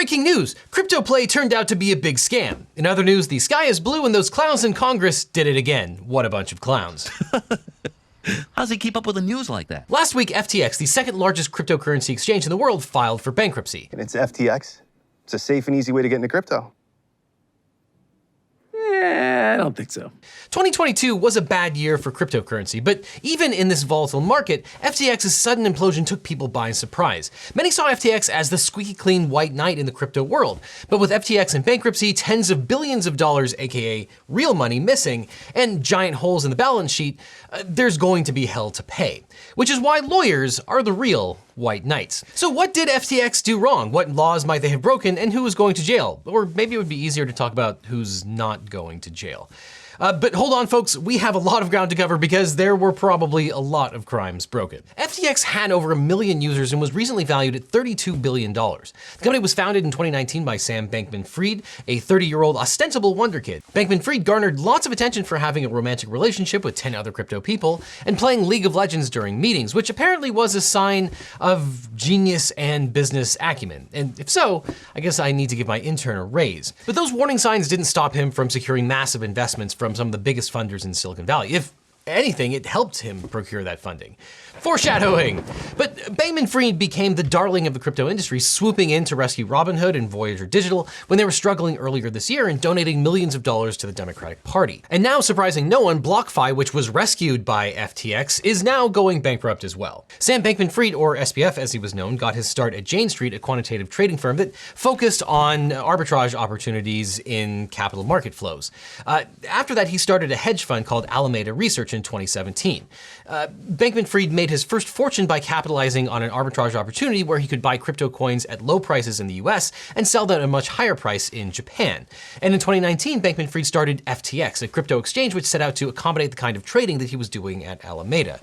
Breaking news, crypto play turned out to be a big scam. In other news, the sky is blue and those clowns in Congress did it again. What a bunch of clowns. How does he keep up with the news like that? Last week, FTX, the second largest cryptocurrency exchange in the world, filed for bankruptcy. And it's FTX. It's a safe and easy way to get into crypto. I don't think so. 2022 was a bad year for cryptocurrency, but even in this volatile market, FTX's sudden implosion took people by surprise. Many saw FTX as the squeaky clean white knight in the crypto world, but with FTX in bankruptcy, tens of billions of dollars, aka real money, missing, and giant holes in the balance sheet, there's going to be hell to pay. Which is why lawyers are the real white knights. So what did FTX do wrong? What laws might they have broken, and who is going to jail? Or maybe it would be easier to talk about who's not going to jail. But hold on, folks, we have a lot of ground to cover because there were probably a lot of crimes broken. FTX had over 1 million users and was recently valued at $32 billion. The company was founded in 2019 by Sam Bankman-Fried, a 30-year-old ostensible wonder kid. Bankman-Fried garnered lots of attention for having a romantic relationship with 10 other crypto people and playing League of Legends during meetings, which apparently was a sign of genius and business acumen. And if so, I guess I need to give my intern a raise. But those warning signs didn't stop him from securing massive investments from some of the biggest funders in Silicon Valley. If anything, it helped him procure that funding. Foreshadowing! But Bankman-Fried became the darling of the crypto industry, swooping in to rescue Robinhood and Voyager Digital when they were struggling earlier this year and donating millions of dollars to the Democratic Party. And now, surprising no one, BlockFi, which was rescued by FTX, is now going bankrupt as well. Sam Bankman-Fried, or SBF as he was known, got his start at Jane Street, a quantitative trading firm that focused on arbitrage opportunities in capital market flows. After that, he started a hedge fund called Alameda Research in 2017. Bankman-Fried made his first fortune by capitalizing on an arbitrage opportunity where he could buy crypto coins at low prices in the US and sell them at a much higher price in Japan. And in 2019, Bankman-Fried started FTX, a crypto exchange which set out to accommodate the kind of trading that he was doing at Alameda.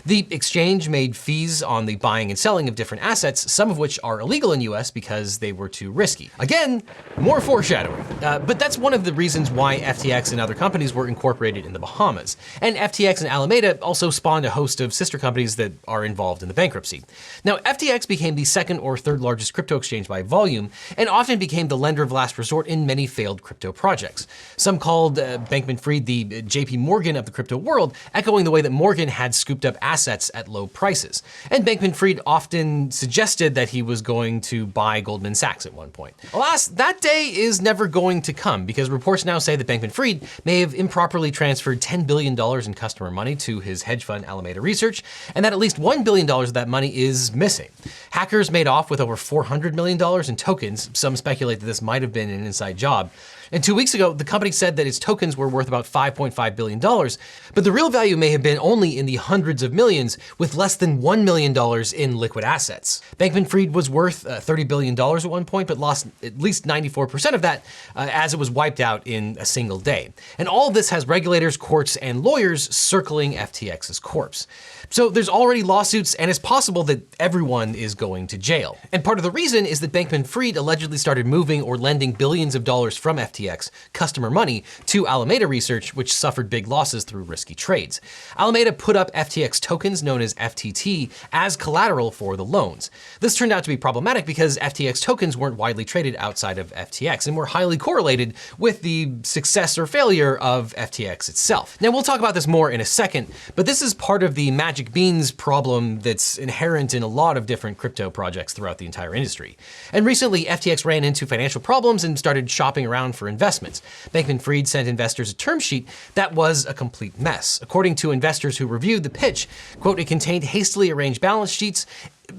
The exchange made fees on the buying and selling of different assets, some of which are illegal in US because they were too risky. Again, more foreshadowing. But that's one of the reasons why FTX and other companies were incorporated in the Bahamas. And FTX and Alameda also spawned a host of sister companies that are involved in the bankruptcy. Now, FTX became the second or third largest crypto exchange by volume, and often became the lender of last resort in many failed crypto projects. Some called Bankman-Fried the JP Morgan of the crypto world, echoing the way that Morgan had scooped up assets at low prices. And Bankman-Fried often suggested that he was going to buy Goldman Sachs at one point. Alas, that day is never going to come because reports now say that Bankman-Fried may have improperly transferred $10 billion in customer money to his hedge fund Alameda Research, and that at least $1 billion of that money is missing. Hackers made off with over $400 million in tokens. Some speculate that this might have been an inside job. And 2 weeks ago, the company said that its tokens were worth about $5.5 billion, but the real value may have been only in the hundreds of millions, with less than $1 million in liquid assets. Bankman-Fried was worth $30 billion at one point, but lost at least 94% of that as it was wiped out in a single day. And all of this has regulators, courts, and lawyers circling FTX's corpse. So there's already lawsuits, and it's possible that everyone is going to jail. And part of the reason is that Bankman-Fried allegedly started moving or lending billions of dollars from FTX, customer money, to Alameda Research, which suffered big losses through risky trades. Alameda put up FTX tokens, known as FTT, as collateral for the loans. This turned out to be problematic because FTX tokens weren't widely traded outside of FTX and were highly correlated with the success or failure of FTX itself. Now, we'll talk about this more in a second, but this is part of the magic beans problem that's inherent in a lot of different crypto projects throughout the entire industry. And recently, FTX ran into financial problems and started shopping around for investments. Bankman-Fried sent investors a term sheet that was a complete mess. According to investors who reviewed the pitch, quote, it contained hastily arranged balance sheets,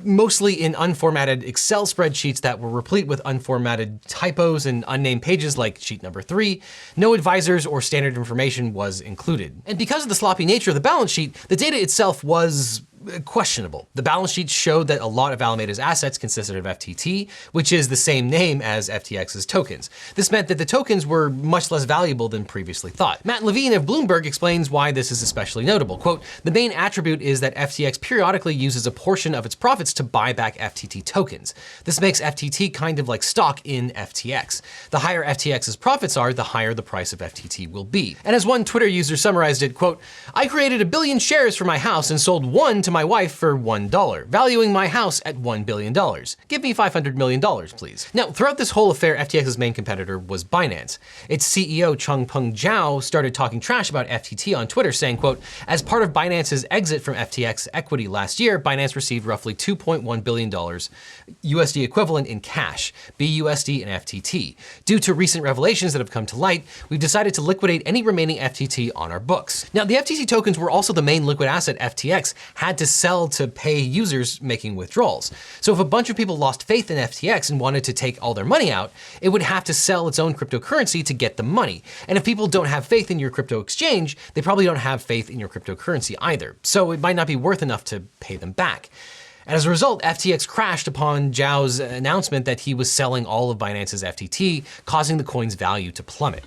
mostly in unformatted Excel spreadsheets that were replete with unformatted typos and unnamed pages like sheet number 3. No advisors or standard information was included. And because of the sloppy nature of the balance sheet, the data itself was questionable. The balance sheet showed that a lot of Alameda's assets consisted of FTT, which is the same name as FTX's tokens. This meant that the tokens were much less valuable than previously thought. Matt Levine of Bloomberg explains why this is especially notable. Quote, the main attribute is that FTX periodically uses a portion of its profits to buy back FTT tokens. This makes FTT kind of like stock in FTX. The higher FTX's profits are, the higher the price of FTT will be. And as one Twitter user summarized it, quote, I created 1 billion shares for my house and sold one to to my wife for $1, valuing my house at $1 billion. Give me $500 million, please. Now, throughout this whole affair, FTX's main competitor was Binance. Its CEO, Changpeng Zhao, started talking trash about FTT on Twitter, saying, quote, as part of Binance's exit from FTX equity last year, Binance received roughly $2.1 billion USD equivalent in cash, BUSD and FTT. Due to recent revelations that have come to light, we've decided to liquidate any remaining FTT on our books. Now, the FTT tokens were also the main liquid asset FTX had to sell to pay users making withdrawals. So if a bunch of people lost faith in FTX and wanted to take all their money out, it would have to sell its own cryptocurrency to get the money. And if people don't have faith in your crypto exchange, they probably don't have faith in your cryptocurrency either. So it might not be worth enough to pay them back. And as a result, FTX crashed upon Zhao's announcement that he was selling all of Binance's FTT, causing the coin's value to plummet.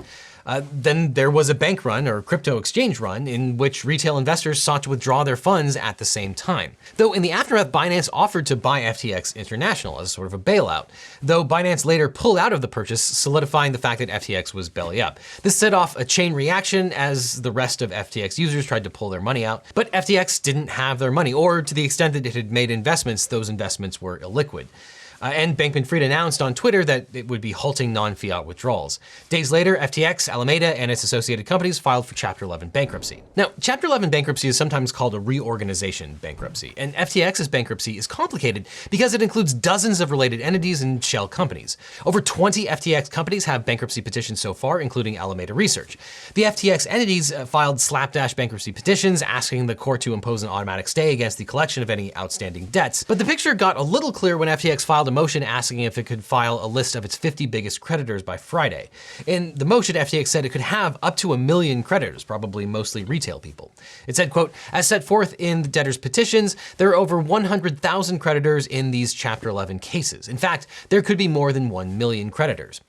Then there was a bank run or crypto exchange run in which retail investors sought to withdraw their funds at the same time. Though in the aftermath, Binance offered to buy FTX International as sort of a bailout, though Binance later pulled out of the purchase, solidifying the fact that FTX was belly up. This set off a chain reaction as the rest of FTX users tried to pull their money out, but FTX didn't have their money, or to the extent that it had made investments, those investments were illiquid. And Bankman-Fried announced on Twitter that it would be halting non-fiat withdrawals. Days later, FTX, Alameda, and its associated companies filed for Chapter 11 bankruptcy. Now, Chapter 11 bankruptcy is sometimes called a reorganization bankruptcy, and FTX's bankruptcy is complicated because it includes dozens of related entities and shell companies. Over 20 FTX companies have bankruptcy petitions so far, including Alameda Research. The FTX entities filed slapdash bankruptcy petitions asking the court to impose an automatic stay against the collection of any outstanding debts. But the picture got a little clear when FTX filed a motion asking if it could file a list of its 50 biggest creditors by Friday. In the motion, FTX said it could have up to 1 million creditors, probably mostly retail people. It said, quote, as set forth in the debtors' petitions, there are over 100,000 creditors in these Chapter 11 cases. In fact, there could be more than 1 million creditors.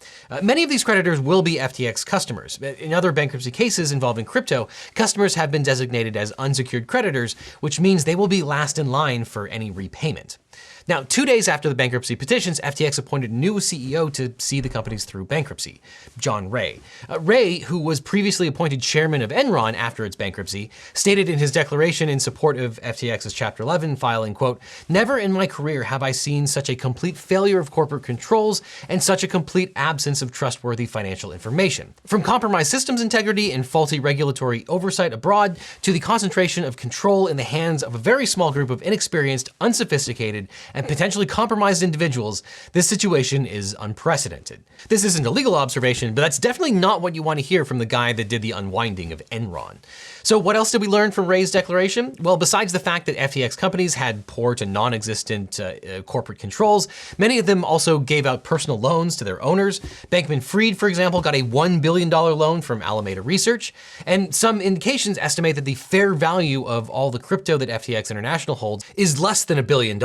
Many of these creditors will be FTX customers. In other bankruptcy cases involving crypto, customers have been designated as unsecured creditors, which means they will be last in line for any repayment. Now, 2 days after the bankruptcy petitions, FTX appointed a new CEO to see the companies through bankruptcy, John Ray. Ray, who was previously appointed chairman of Enron after its bankruptcy, stated in his declaration in support of FTX's Chapter 11 filing, quote, never in my career have I seen such a complete failure of corporate controls and such a complete absence of trustworthy financial information. From compromised systems integrity and faulty regulatory oversight abroad to the concentration of control in the hands of a very small group of inexperienced, unsophisticated, and potentially compromised individuals, this situation is unprecedented. This isn't a legal observation, but that's definitely not what you want to hear from the guy that did the unwinding of Enron. So what else did we learn from Ray's declaration? Well, besides the fact that FTX companies had poor to non-existent corporate controls, many of them also gave out personal loans to their owners. Bankman-Fried, for example, got a $1 billion loan from Alameda Research, and some indications estimate that the fair value of all the crypto that FTX International holds is less than $1 billion,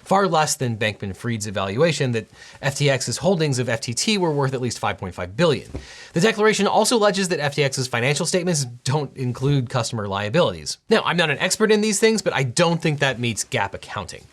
far less than Bankman-Fried's evaluation that FTX's holdings of FTT were worth at least $5.5 billion. The declaration also alleges that FTX's financial statements don't include customer liabilities. Now, I'm not an expert in these things, but I don't think that meets GAAP accounting.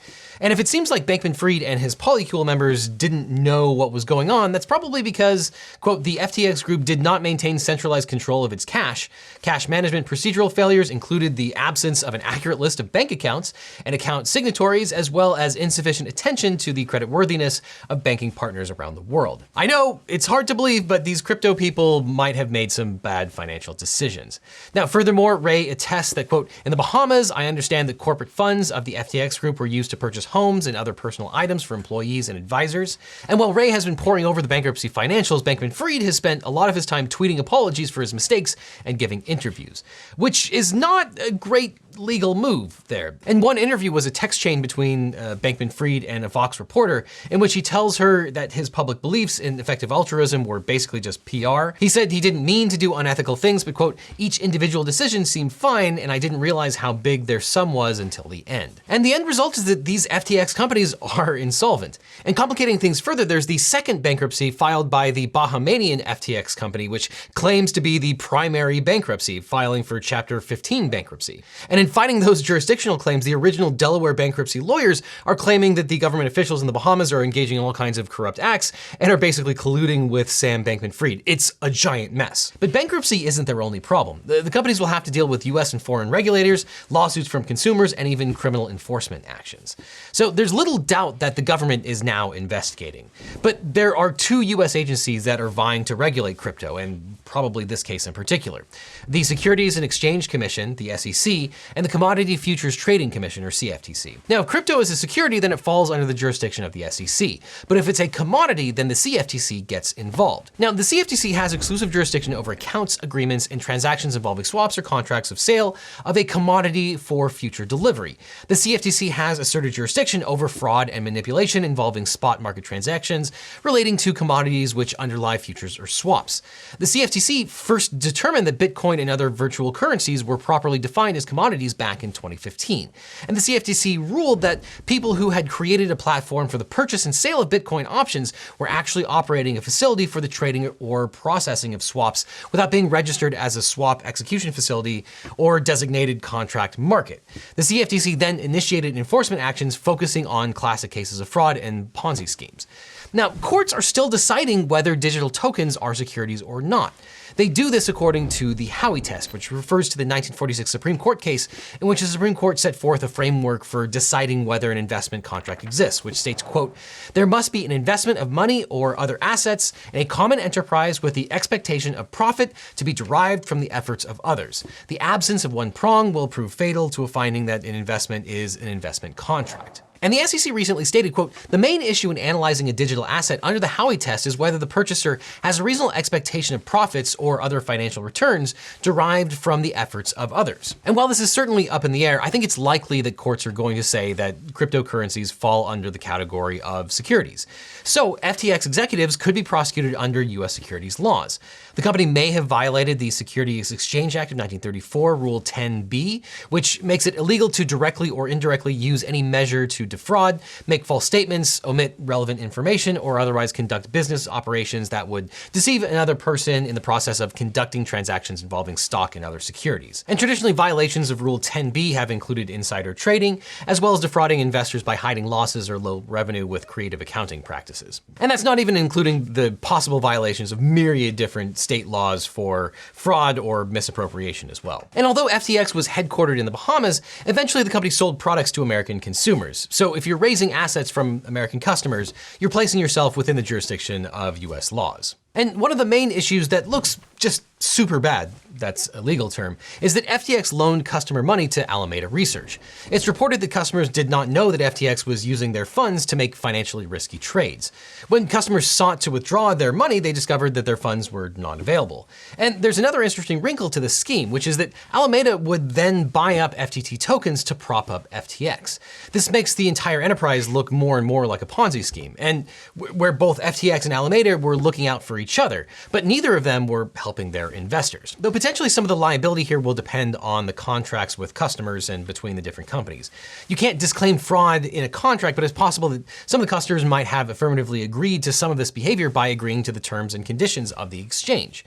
And if it seems like Bankman-Fried and his Polycule members didn't know what was going on, that's probably because, quote, the FTX group did not maintain centralized control of its cash. Cash management procedural failures included the absence of an accurate list of bank accounts and account signatories, as well as insufficient attention to the creditworthiness of banking partners around the world. I know it's hard to believe, but these crypto people might have made some bad financial decisions. Now, furthermore, Ray attests that, quote, in the Bahamas, I understand that corporate funds of the FTX group were used to purchase homes and other personal items for employees and advisors. And while Ray has been poring over the bankruptcy financials, Bankman-Fried has spent a lot of his time tweeting apologies for his mistakes and giving interviews, which is not a great legal move there. And one interview was a text chain between Bankman-Fried and a Vox reporter in which he tells her that his public beliefs in effective altruism were basically just PR. He said he didn't mean to do unethical things, but quote, each individual decision seemed fine and I didn't realize how big their sum was until the end. And the end result is that these FTX companies are insolvent. And complicating things further, there's the second bankruptcy filed by the Bahamian FTX company, which claims to be the primary bankruptcy, filing for Chapter 15 bankruptcy. And in fighting those jurisdictional claims, the original Delaware bankruptcy lawyers are claiming that the government officials in the Bahamas are engaging in all kinds of corrupt acts and are basically colluding with Sam Bankman-Fried. It's a giant mess. But bankruptcy isn't their only problem. The companies will have to deal with US and foreign regulators, lawsuits from consumers, and even criminal enforcement actions. So there's little doubt that the government is now investigating. But there are two US agencies that are vying to regulate crypto, and probably this case in particular. The Securities and Exchange Commission, the SEC, and the Commodity Futures Trading Commission, or CFTC. Now, if crypto is a security, then it falls under the jurisdiction of the SEC. But if it's a commodity, then the CFTC gets involved. Now, the CFTC has exclusive jurisdiction over accounts, agreements, and transactions involving swaps or contracts of sale of a commodity for future delivery. The CFTC has asserted jurisdiction over fraud and manipulation involving spot market transactions relating to commodities which underlie futures or swaps. The CFTC first determined that Bitcoin and other virtual currencies were properly defined as commodities back in 2015. And the CFTC ruled that people who had created a platform for the purchase and sale of Bitcoin options were actually operating a facility for the trading or processing of swaps without being registered as a swap execution facility or designated contract market. The CFTC then initiated enforcement actions focusing on classic cases of fraud and Ponzi schemes. Now, courts are still deciding whether digital tokens are securities or not. They do this according to the Howey test, which refers to the 1946 Supreme Court case in which the Supreme Court set forth a framework for deciding whether an investment contract exists, which states, quote, "There must be an investment of money or other assets in a common enterprise with the expectation of profit to be derived from the efforts of others. The absence of one prong will prove fatal to a finding that an investment is an investment contract." And the SEC recently stated, quote, "The main issue in analyzing a digital asset under the Howey test is whether the purchaser has a reasonable expectation of profits or other financial returns derived from the efforts of others." And while this is certainly up in the air, I think it's likely that courts are going to say that cryptocurrencies fall under the category of securities. So FTX executives could be prosecuted under US securities laws. The company may have violated the Securities Exchange Act of 1934, Rule 10b, which makes it illegal to directly or indirectly use any measure to defraud, make false statements, omit relevant information, or otherwise conduct business operations that would deceive another person in the process of conducting transactions involving stock and other securities. And traditionally, violations of Rule 10b have included insider trading, as well as defrauding investors by hiding losses or low revenue with creative accounting practices. And that's not even including the possible violations of myriad different state laws for fraud or misappropriation as well. And although FTX was headquartered in the Bahamas, eventually the company sold products to American consumers. So if you're raising assets from American customers, you're placing yourself within the jurisdiction of US laws. And one of the main issues that looks just super bad, that's a legal term, is that FTX loaned customer money to Alameda Research. It's reported that customers did not know that FTX was using their funds to make financially risky trades. When customers sought to withdraw their money, they discovered that their funds were not available. And there's another interesting wrinkle to this scheme, which is that Alameda would then buy up FTT tokens to prop up FTX. This makes the entire enterprise look more and more like a Ponzi scheme, and where both FTX and Alameda were looking out for each other, but neither of them were helping their investors. Though potentially some of the liability here will depend on the contracts with customers and between the different companies. You can't disclaim fraud in a contract, but it's possible that some of the customers might have affirmatively agreed to some of this behavior by agreeing to the terms and conditions of the exchange.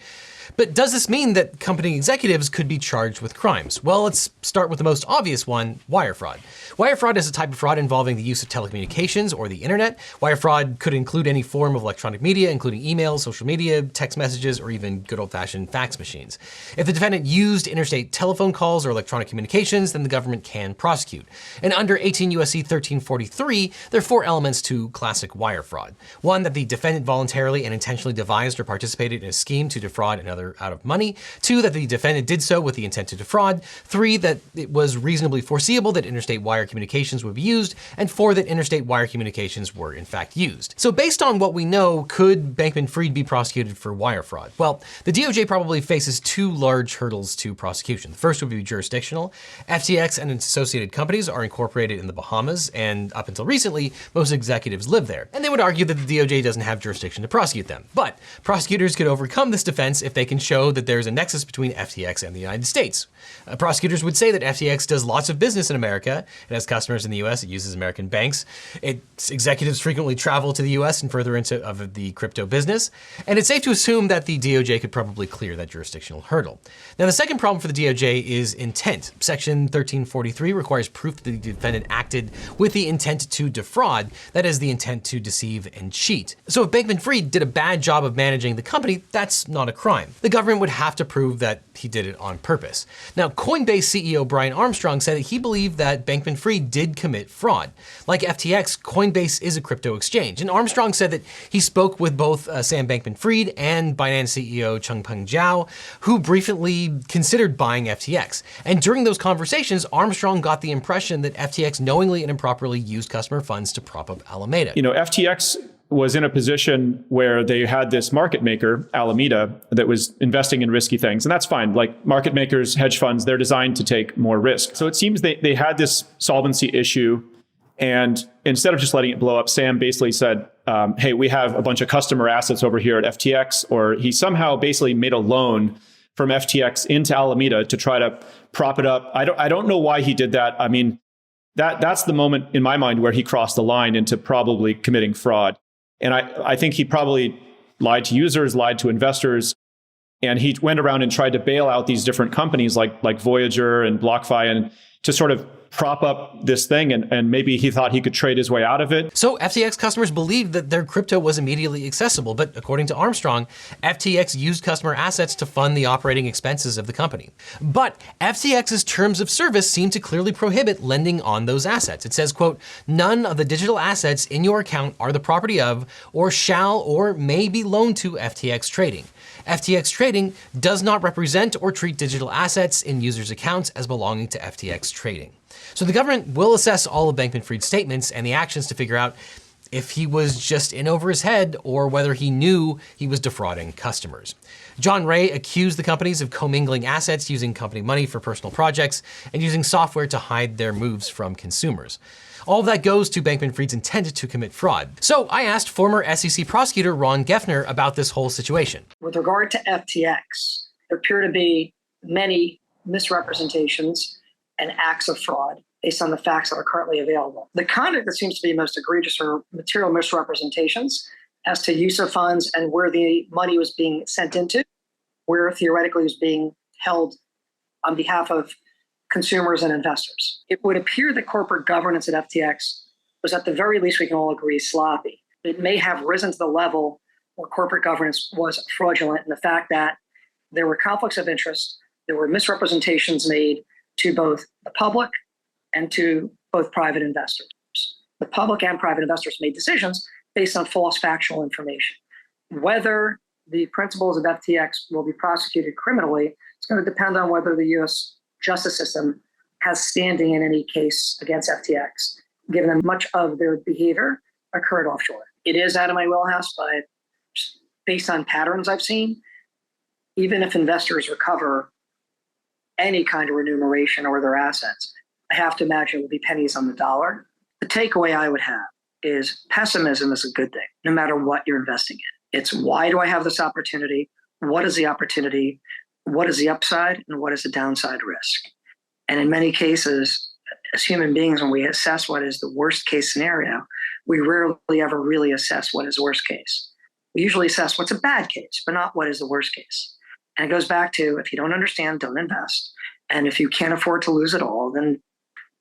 But does this mean that company executives could be charged with crimes? Well, let's start with the most obvious one, wire fraud. Wire fraud is a type of fraud involving the use of telecommunications or the internet. Wire fraud could include any form of electronic media, including emails, social media, text messages, or even good old-fashioned fax machines. If the defendant used interstate telephone calls or electronic communications, then the government can prosecute. And under 18 U.S.C. 1343, there are 4 elements to classic wire fraud. 1, that the defendant voluntarily and intentionally devised or participated in a scheme to defraud another out of money. 2, that the defendant did so with the intent to defraud. 3, that it was reasonably foreseeable that interstate wire communications would be used. And 4, that interstate wire communications were in fact used. So based on what we know, could Bankman-Fried be prosecuted for wire fraud? Well, the DOJ probably faces 2 large hurdles to prosecution. The first would be jurisdictional. FTX and its associated companies are incorporated in the Bahamas, and up until recently, most executives live there. And they would argue that the DOJ doesn't have jurisdiction to prosecute them. But prosecutors could overcome this defense if they can show that there's a nexus between FTX and the United States. Prosecutors would say that FTX does lots of business in America. It has customers in the US, it uses American banks. Its executives frequently travel to the US and further into the crypto business. And it's safe to assume that the DOJ could probably clear that jurisdictional hurdle. Now, the second problem for the DOJ is intent. Section 1343 requires proof that the defendant acted with the intent to defraud, that is, the intent to deceive and cheat. So if Bankman-Fried did a bad job of managing the company, that's not a crime. The government would have to prove that he did it on purpose. Now, Coinbase CEO Brian Armstrong said that he believed that Bankman-Fried did commit fraud. Like FTX, Coinbase is a crypto exchange. And Armstrong said that he spoke with both Sam Bankman-Fried and Binance CEO Changpeng Zhao, who briefly considered buying FTX. And during those conversations, Armstrong got the impression that FTX knowingly and improperly used customer funds to prop up Alameda. FTX was in a position where they had this market maker, Alameda, that was investing in risky things. And that's fine. Like market makers, hedge funds, they're designed to take more risk. So it seems they had this solvency issue. And instead of just letting it blow up, Sam basically said, hey, we have a bunch of customer assets over here at FTX. Or he somehow basically made a loan from FTX into Alameda to try to prop it up. I don't know why he did that. I mean, that's the moment in my mind where he crossed the line into probably committing fraud. And I think he probably lied to users, lied to investors, and he went around and tried to bail out these different companies like Voyager and BlockFi and to sort of prop up this thing, and maybe he thought he could trade his way out of it. So FTX customers believed that their crypto was immediately accessible, but according to Armstrong, FTX used customer assets to fund the operating expenses of the company. But FTX's terms of service seem to clearly prohibit lending on those assets. It says, quote, none of the digital assets in your account are the property of, or shall or may be loaned to FTX Trading. FTX Trading does not represent or treat digital assets in users' accounts as belonging to FTX Trading. So the government will assess all of Bankman-Fried's statements and the actions to figure out if he was just in over his head or whether he knew he was defrauding customers. John Ray accused the companies of commingling assets, using company money for personal projects, and using software to hide their moves from consumers. All of that goes to Bankman-Fried's intent to commit fraud. So I asked former SEC prosecutor Ron Geffner about this whole situation. With regard to FTX, there appear to be many misrepresentations and acts of fraud based on the facts that are currently available. The conduct that seems to be most egregious are material misrepresentations as to use of funds and where the money was being sent into, where theoretically it was being held on behalf of consumers and investors. It would appear that corporate governance at FTX was, at the very least, we can all agree, sloppy. It may have risen to the level where corporate governance was fraudulent in the fact that there were conflicts of interest, there were misrepresentations made to both the public and to both private investors. The public and private investors made decisions based on false factual information. Whether the principals of FTX will be prosecuted criminally is going to depend on whether the U.S. justice system has standing in any case against FTX, given that much of their behavior occurred offshore. It is out of my wheelhouse, but based on patterns I've seen, even if investors recover any kind of remuneration or their assets, I have to imagine it will be pennies on the dollar. The takeaway I would have is pessimism is a good thing, no matter what you're investing in. It's why do I have this opportunity? What is the opportunity? What is the upside and what is the downside risk? And in many cases, as human beings, when we assess what is the worst case scenario, we rarely ever really assess what is worst case. We usually assess what's a bad case, but not what is the worst case. And it goes back to, if you don't understand, don't invest. And if you can't afford to lose it all, then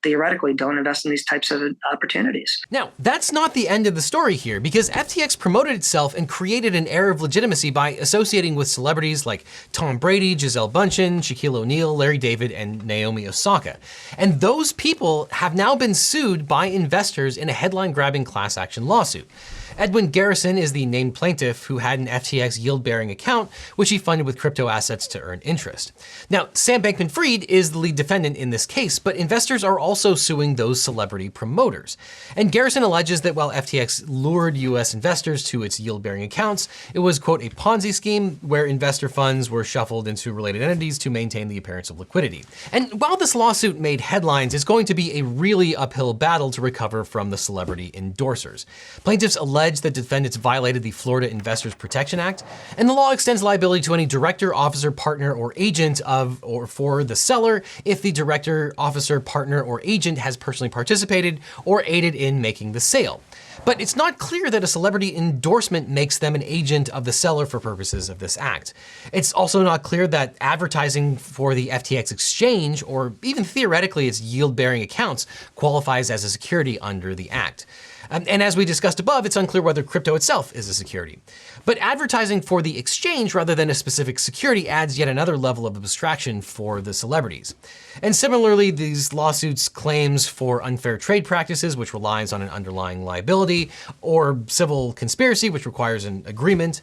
theoretically don't invest in these types of opportunities. Now, that's not the end of the story here, because FTX promoted itself and created an air of legitimacy by associating with celebrities like Tom Brady, Gisele Bündchen, Shaquille O'Neal, Larry David, and Naomi Osaka. And those people have now been sued by investors in a headline-grabbing class action lawsuit. Edwin Garrison is the named plaintiff who had an FTX yield-bearing account, which he funded with crypto assets to earn interest. Now, Sam Bankman-Fried is the lead defendant in this case, but investors are also suing those celebrity promoters. And Garrison alleges that while FTX lured US investors to its yield-bearing accounts, it was, quote, a Ponzi scheme where investor funds were shuffled into related entities to maintain the appearance of liquidity. And while this lawsuit made headlines, it's going to be a really uphill battle to recover from the celebrity endorsers. Plaintiffs allege alleged that defendants violated the Florida Investors Protection Act, and the law extends liability to any director, officer, partner, or agent of or for the seller if the director, officer, partner, or agent has personally participated or aided in making the sale. But it's not clear that a celebrity endorsement makes them an agent of the seller for purposes of this act. It's also not clear that advertising for the FTX exchange, or even theoretically its yield-bearing accounts, qualifies as a security under the act. And as we discussed above, it's unclear whether crypto itself is a security. But advertising for the exchange rather than a specific security adds yet another level of abstraction for the celebrities. And similarly, these lawsuits' claims for unfair trade practices, which relies on an underlying liability, or civil conspiracy, which requires an agreement,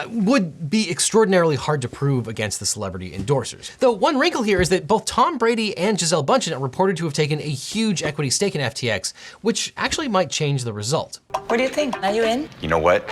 would be extraordinarily hard to prove against the celebrity endorsers. Though one wrinkle here is that both Tom Brady and Gisele Bündchen are reported to have taken a huge equity stake in FTX, which actually might change the result. What do you think? Are you in? You know what?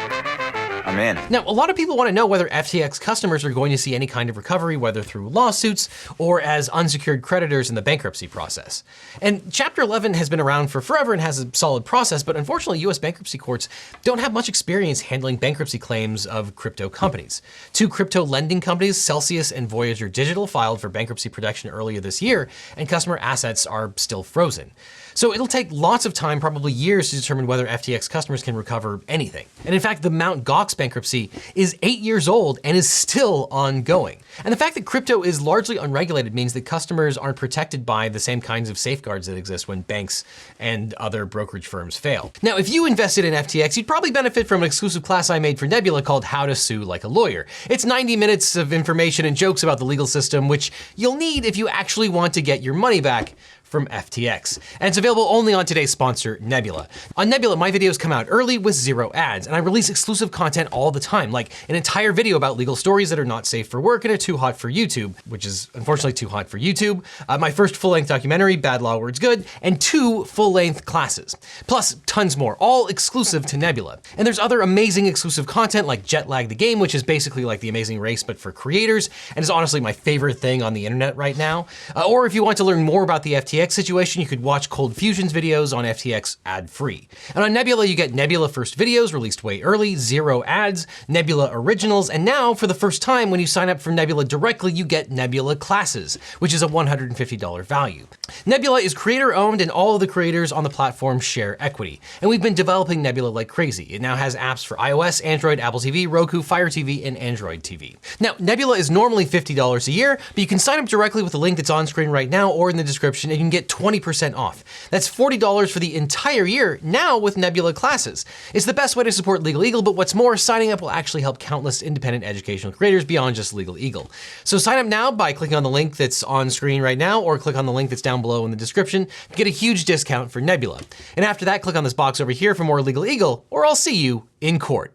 I'm in. Now, a lot of people want to know whether FTX customers are going to see any kind of recovery, whether through lawsuits or as unsecured creditors in the bankruptcy process. And Chapter 11 has been around for forever and has a solid process, but unfortunately, US bankruptcy courts don't have much experience handling bankruptcy claims of crypto companies. Two crypto lending companies, Celsius and Voyager Digital, filed for bankruptcy protection earlier this year, and customer assets are still frozen. So it'll take lots of time, probably years, to determine whether FTX customers can recover anything. And in fact, the Mt. Gox bankruptcy is 8 years old and is still ongoing. And the fact that crypto is largely unregulated means that customers aren't protected by the same kinds of safeguards that exist when banks and other brokerage firms fail. Now, if you invested in FTX, you'd probably benefit from an exclusive class I made for Nebula called How to Sue Like a Lawyer. It's 90 minutes of information and jokes about the legal system, which you'll need if you actually want to get your money back from FTX. And it's available only on today's sponsor, Nebula. On Nebula, my videos come out early with 0 ads, and I release exclusive content all the time, like an entire video about legal stories that are not safe for work and are too hot for YouTube, which is unfortunately too hot for YouTube, my first full-length documentary, Bad Law Words Good, and 2 full-length classes. Plus, tons more, all exclusive to Nebula. And there's other amazing exclusive content like Jetlag the Game, which is basically like The Amazing Race, but for creators, and is honestly my favorite thing on the internet right now. Or if you want to learn more about the FTX situation, you could watch Cold Fusion's videos on FTX ad-free. And on Nebula, you get Nebula First videos released way early, 0 ads, Nebula Originals, and now, for the first time, when you sign up for Nebula directly, you get Nebula Classes, which is a $150 value. Nebula is creator-owned, and all of the creators on the platform share equity. And we've been developing Nebula like crazy. It now has apps for iOS, Android, Apple TV, Roku, Fire TV, and Android TV. Now, Nebula is normally $50 a year, but you can sign up directly with the link that's on screen right now or in the description, and you can get 20% off. That's $40 for the entire year, now with Nebula Classes. It's the best way to support LegalEagle, but what's more, signing up will actually help countless independent educational creators beyond just LegalEagle. So sign up now by clicking on the link that's on screen right now, or click on the link that's down below in the description to get a huge discount for Nebula. And after that, click on this box over here for more LegalEagle, or I'll see you in court.